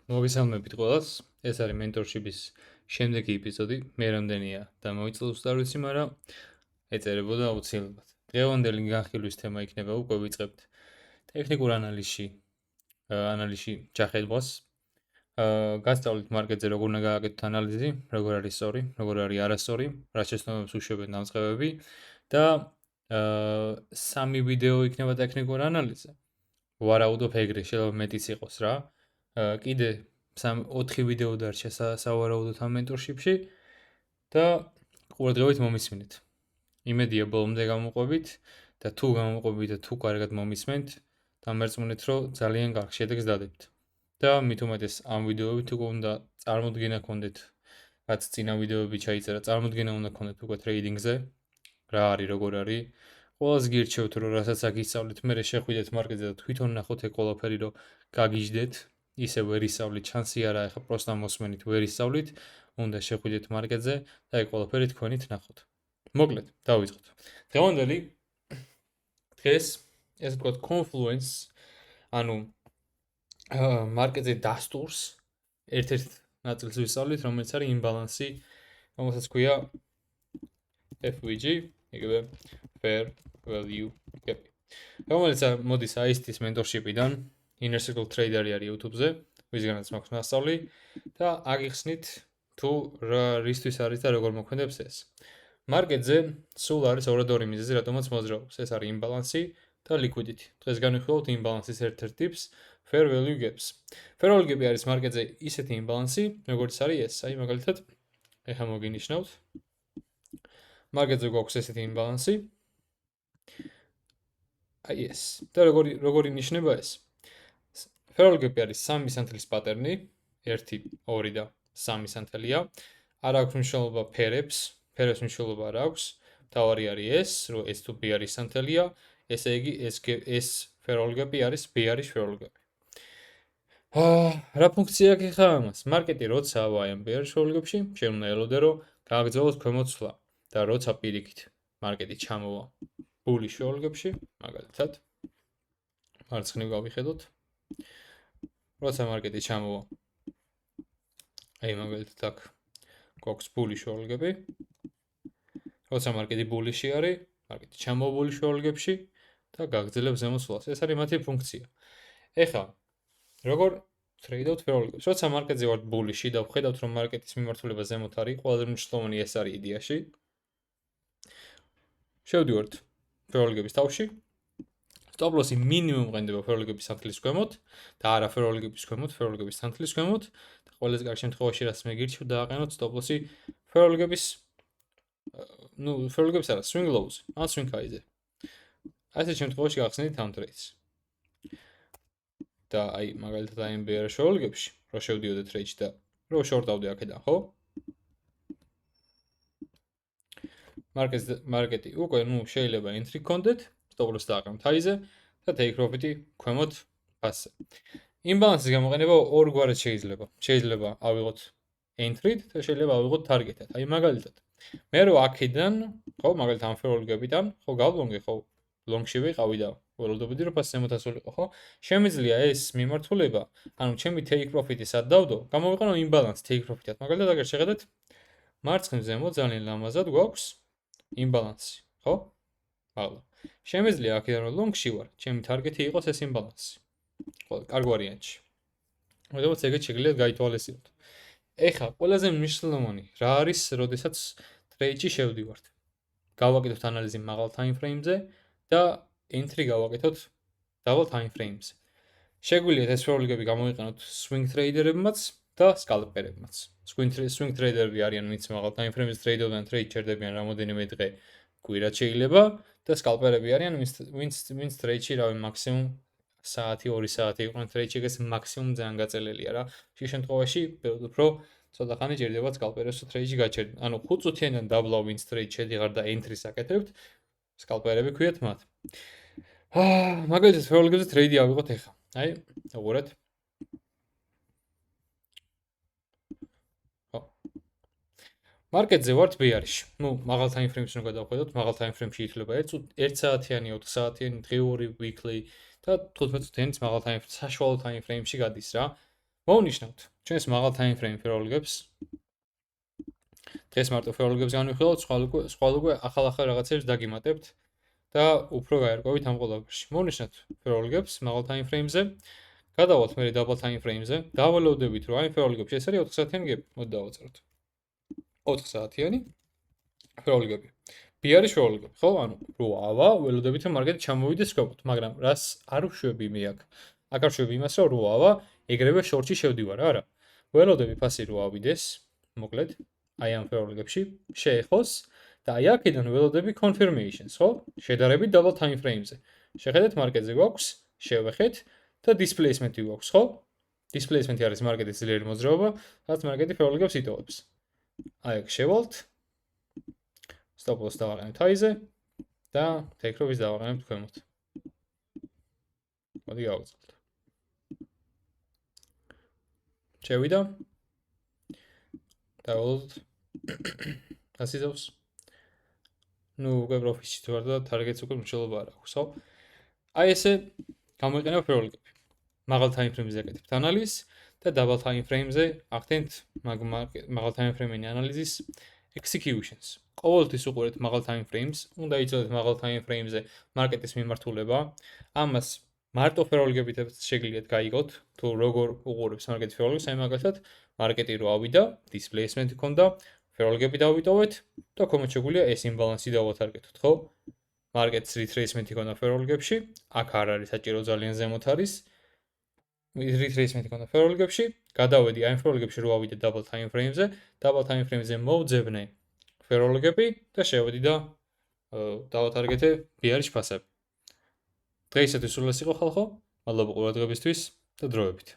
მოგესალმებით ყველას. ეს არის mentorship-ის შემდეგი ეპიზოდი. მე რამდენია და მოიწელს არ ვიცი, მაგრამ ეწერებოდა აუცილებლად. დღევანდელი განხილვის თემა იქნება უკვე ვიწყებთ ტექნიკურ ანალიზში ჩახედვას. გასწავლით მარკეტზე როგორ უნდა გააკეთოთ ანალიზი, როგორ არის სწორი, როგორ არის არასწორი, რა შეცდომებს უშვებენ დამწყებები და სამი ვიდეო იქნება ტექნიკურ ანალიზზე. ვარაუდობ ეგრე, შეიძლება მეტიც იყოს რა. კიდე 4 ვიდეო დარჩა სავარაუდოდ ამ mentorship-ში და ყურადღებით მომისმინეთ. იმედია ბოლომდე გამოყვებით და თუ გამოყვებით და თუ კარგად მომისმენთ, დამერწმუნეთ, რომ ძალიან კარგ შედეგს დადებთ. და მით უმეტეს ამ ვიდეოებით უკვე უნდა წარმოდგენა გქონდეთ, რაც წინა ვიდეოები ჩაიწერა, წარმოდგენა უნდა გქონდეთ უკვე ტრეიდინგზე, რა არის, როგორ არის. ყველას გირჩევთ, რომ რასაც აქ ისწავლეთ, მერე შეხვიდეთ მარკეტზე და თვითონ ნახოთ ეგ ყველაფერი, რომ გაგიჟდეთ. ისე ვერ ისწავლით, ჩანსი არა, ეხლა პროსტა მოსმენით ვერ ისწავლით, უნდა შეხვიდეთ მარკეტზე და ეგ ყველაფერი თქვენით ნახოთ. მოკლედ, დავიწყოთ. დღევანდელი დღეს ესე ვთქვათ confluence, ანუ მარკეტზე დასტურს ერთ-ერთ ნაწილს ვისწავლით, რომელიც არის იმბალანსი, რომელსაც ქვია FVG, იგივე fair value gap. რომელიც მოდის IST-ის mentorship-იდან, Inner Circle Trader-ი არის YouTube-ზე, ვისგანაც მაქვს მასწავლი და აგიხსნით თუ რისთვის არის და როგორ მოქმედებს ეს. მარკეტზე სულ არის ორადორი მიზეზი, რატომაც მოძრაობს. ეს არის იმბალანსი და liquidity. დღეს განვიხილავთ იმბალანსის ერთ-ერთ ტიპს, fair value gaps. Fair value gap არის მარკეტზე ისეთი იმბალანსი, როგორც არის ეს. აი მაგალითად, ეხლა მოგინიშნავთ. მარკეტზე გვაქვს ესეთი იმბალანსი. აი ეს. და როგორი ნიშნება ეს? Fair value gap არის 3 სანთლის პატერნი, 1, 2 და 3 სანთელია. არ აქვს მნიშვნელობა ფერებს მნიშვნელობა არ აქვს. თავარი არის ეს, რომ ეს თუ B არის სანთელია, ესე იგი ეს fair value gap არის B არის fair value gap. რა ფუნქცია აქვს ხა ამას? მარკეტი როცა ვაი ამ B არის fair value gap-ში, შენ უნდა ელოდე, რომ გააგრძელოს ქვემოწვლა და როცა პირიქით მარკეტი ჩამოვა bullish fair value gap-ში, მაგალითად მარცხნივ გავიხედოთ. როცა მარკეტი ჩამოვა აი მაგალითად აქ გვაქვს bullish fair value gap-ი. როცა მარკეტი bullish-ი არის, მარკეტი ჩამოვა bullish fair value gap-ში და გაგრძელებს ზემოსვლას. ეს არის მათი ფუნქცია. ეხლა როგორ ტრეიდავთ fair value gap-ს? როცა მარკეტზე ვართ bullish-ი და ვხედავთ, რომ მარკეტის მიმართულება ზემოთ არის, ყველაზე მნიშვნელოვანი ეს არის იდეაში. შევდივართ fair value gap-ის თავში. Stop loss-ი მინიმუმ ყენდება fair value gap-ის სანთლის ქვემოთ და არა fair value gap-ის ქვემოთ, fair value gap-ის სანთლის ქვემოთ და ყველაზე კარგ შემთხვევაში რაც მე გირჩევ დააყენოთ stop loss-ი fair value gap-ის fair value gap-ის არა, swing lows, ან swing high-ზე. ასეთ შემთხვევაში გახსნით ამ ტრეიდს. და აი მაგალითად აი MBR fair value gap-ში რო შევდიოდე ტრეიდში და რო შორტავდი აქედან, ხო? მარკეტი უკვე შეიძლება entry გქონდეთ, stop loss დააყენოთ high-ზე და take profit-ი ქვემოთ ფასზე. იმბალანსის გამოყენება ორგვარად შეიძლება. შეიძლება ავიღოთ entry-ით და შეიძლება ავიღოთ target-ად. აი მაგალითად მე რო აქედან, ხო, მაგალითად ამ fair value gap-იდან, ხო, გავლონგე, ხო, long-ში ვიყავი და ველოდობდი რომ ფასი ზემოთ ასულიყო, ხო? შემიძლია ეს მიმართულება, ანუ ჩემი take profit-ი სად დავდო, გამოვიყენო იმბალანს take profit-ად. მაგალითად აგერ შეხედეთ, მარცხნივ ზემოთ ძალიან ლამაზად გვაქვს იმბალანსი, ხო? მაღლა. შემიძლია აქედან რომ long-ში ვარ, ჩემი target-ი იყოს ეს იმბალანსი. ხო, კარგ ვარიანტში. მოდი ეგეთ შეგიძლიათ გაითვალისწინოთ. ეხლა ყველაზე მნიშვნელოვანი რა არის, როდესაც ტრეიდში შევდივართ. გავაკეთოთ ანალიზი მაღალ time frame-ზე და entry გავაკეთოთ double time frame-ზე. შეგვიძლიათ ეს fair value gap-ი გამოიყენოთ swing trader-ებმაც და scalper-ებმაც. Swing trader-ები არიან, ვინც მაღალ time frame-ზე ტრეიდობენ, ტრეიდ ჩერდებიან რამოდენიმე დღე, კვირად შეიძლება და scalper-ები არიან, ვინც ტრეიდში რავი მაქსიმუმ საათი, 2 საათი იყვნენ ტრეიდში, ეს მაქსიმუმ ძალიან გაწელელია რა. შე შემთხვევაში უფრო ცოტა ხანი ჭირდება scalper-ებს ტრეიდში გაჩერდნენ. ანუ 5 წუთიანიდან დაბლა ვინც ტრეიდ შედიღარ და entry-ს აკეთებთ, scalper-ები ქვიათ მათ. მაგალითად fair value gap-ზე ტრეიდი ავიღოთ ეხლა. აი, უყურეთ. ხო. მარკეტზე ვართ ბეარიში. მაღალ time frame-ში უნდა გადავხედოთ, მაღალ time frame-ში ითვლება 1 საათიანი, 4 საათიანი, დღევური, weekly და 15 წუთიანიც მაღალ time frame-ში, საშუალო time frame-ში გადის რა. მოვნიშნავთ ჩვენს მაღალ time frame ფეროლოგებს. დღეს მარტო ფეროლოგებს განვიხილავთ, სხვა უკვე ახალ რაღაცებს დაგიმატებთ და უფრო გაერკვევით ამ ყველაფერში. მოვნიშნავთ ფეროლოგებს მაღალ time frame-ზე. გადავალთ მე double time frame-ზე. დავალოდებით რომ აი ფეროლოგებში ეს არის 4 საათიანი გეპი. მოდი დავაწეროთ. 4 საათიანი ფეროლოგები. B არის ფეროლოგები, ხო? ანუ რო ავა, ველოდებით რომ მარკეტი ჩამოვიდეს სკოპოთ, მაგრამ რას არ ვშვები მე აქ? აქ არ ვშვები იმას, რომ რო ავა, ეგრევე შორტში შევდივარ, არა. ველოდები ფასი რო ავიდეს, მოკლედ, აი ამ ფეროლოგებში შეეხოს და აი აქედან ველოდები confirmations, ხო? შედარებით double time frame-ზე. შეხედეთ მარკეტზე გვაქვს, შევეხეთ და displacement-ი გვაქვს, ხო? Displacement-ი არის მარკეტის ძლიერი მოძრაობა, რაც მარკეტი ფეროლოგებს იტოვებს. აი აქ შევალთ. Stop loss დავაყენებთ high-ზე და take profit-ს დავაყენებთ ქვემოთ. მოდი გავაგზავნოთ. შევიდა. დავალოთ. ასიზავს. ნუ უკვე პროფიტში თუ არ და target-ს უკვე მრჩევლობა არ აქვს, ხო? აი ესე გამოიყენება ფეროლოგები. მაღალ time frame-ზე აკეთებთ ანალიზს და double time frame-ზე ახდენთ მაღალ time frame-იანი ანალიზის executions. ყოველთვის უყურეთ მაღალ time frames, უნდა იცოდეთ მაღალ time frame-ზე მარკეტის მიმართულება. ამას მარტო ფეროლოგებითაც შეგიძლიათ გაიგოთ, თუ როგორ უყურებს მარკეტი ფეროლოგს, აი მაგალითად, მარკეტი რო ავიდა, displacement ჰქონდა, ფეროლოგები დავიტოვეთ და ქვემოთ შეგვიძლია ეს იმბალანსი დავათარგეთოთ, ხო? მარკეტს retracement ჰქონდა ფეროლოგებში, აქ არ არის საჭირო ძალიან ზემოთ არის. retracement ჰქონდა ფეროლოგებში, გადავედი აი ფეროლოგებში რო ავიდე double time frame-ზე, double time frame-ზე მოვძებნე ფეროლოგები და შევედი და დავათარგეთე ბიარიშ ფასები. დღეისათვის სულ ეს იყო ხალხო. მადლობა ყურადღებისთვის და დროებით.